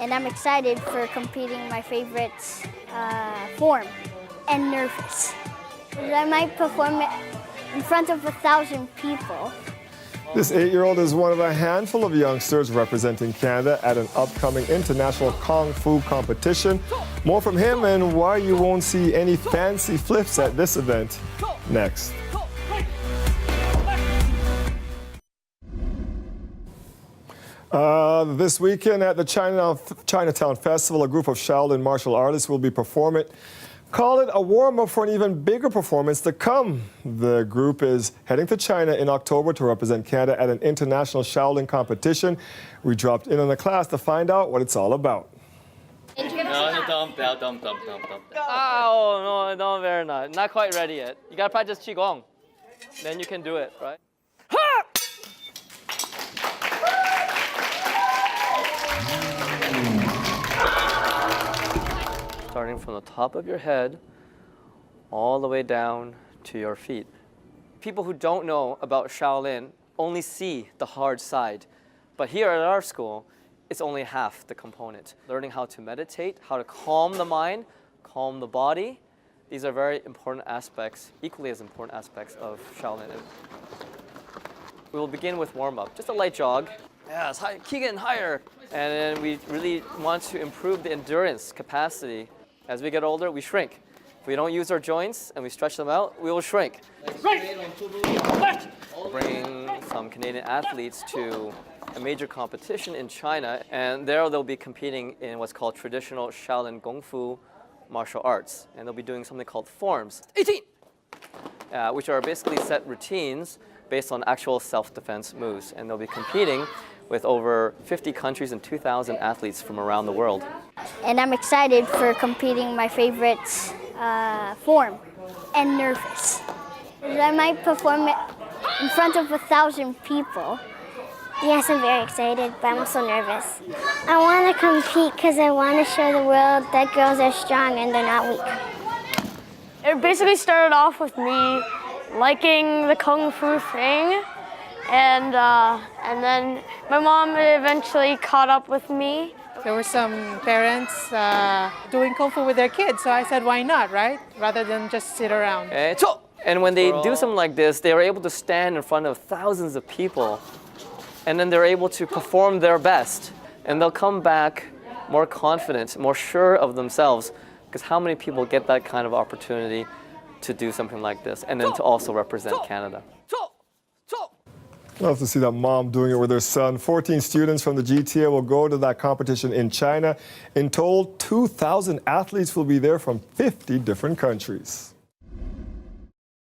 and I'm excited for competing my favorite form, and nervous. I might perform it in front of 1,000 people. This 8-year-old is one of a handful of youngsters representing Canada at an upcoming international Kung Fu competition. More from him and why you won't see any fancy flips at this event next. This weekend at the Chinatown Festival, a group of Shaolin martial artists will be performing. Call it a warm-up for an even bigger performance to come. The group is heading to China in October to represent Canada at an international Shaolin competition. We dropped in on the class to find out what it's all about. Oh, no, very not. Not quite ready yet. You gotta practice Qigong. Then you can do it, right? Starting from the top of your head, all the way down to your feet. People who don't know about Shaolin only see the hard side. But here at our school, it's only half the component. Learning how to meditate, how to calm the mind, calm the body. These are very important aspects, equally as important aspects of Shaolin. We will begin with warm-up, just a light jog. Yes, high, keep getting higher. And then we really want to improve the endurance capacity. As we get older, we shrink. If we don't use our joints and we stretch them out, we will shrink. Bring some Canadian athletes to a major competition in China, and there they'll be competing in what's called traditional Shaolin Kung Fu martial arts. And they'll be doing something called forms, 18, which are basically set routines based on actual self-defense moves. And they'll be competing with over 50 countries and 2,000 athletes from around the world. And I'm excited for competing my favorite form, and nervous. I might perform it in front of 1,000 people. Yes, I'm very excited, but I'm also nervous. I want to compete because I want to show the world that girls are strong and they're not weak. It basically started off with me liking the Kung Fu thing, and then my mom eventually caught up with me. There were some parents doing Kung Fu with their kids, so I said, why not, right? Rather than just sit around. And when they do something like this, they are able to stand in front of thousands of people, and then they're able to perform their best. And they'll come back more confident, more sure of themselves, because how many people get that kind of opportunity to do something like this, and then to also represent Canada? Love to see that mom doing it with her son. 14 students from the GTA will go to that competition in China. In total, 2,000 athletes will be there from 50 different countries.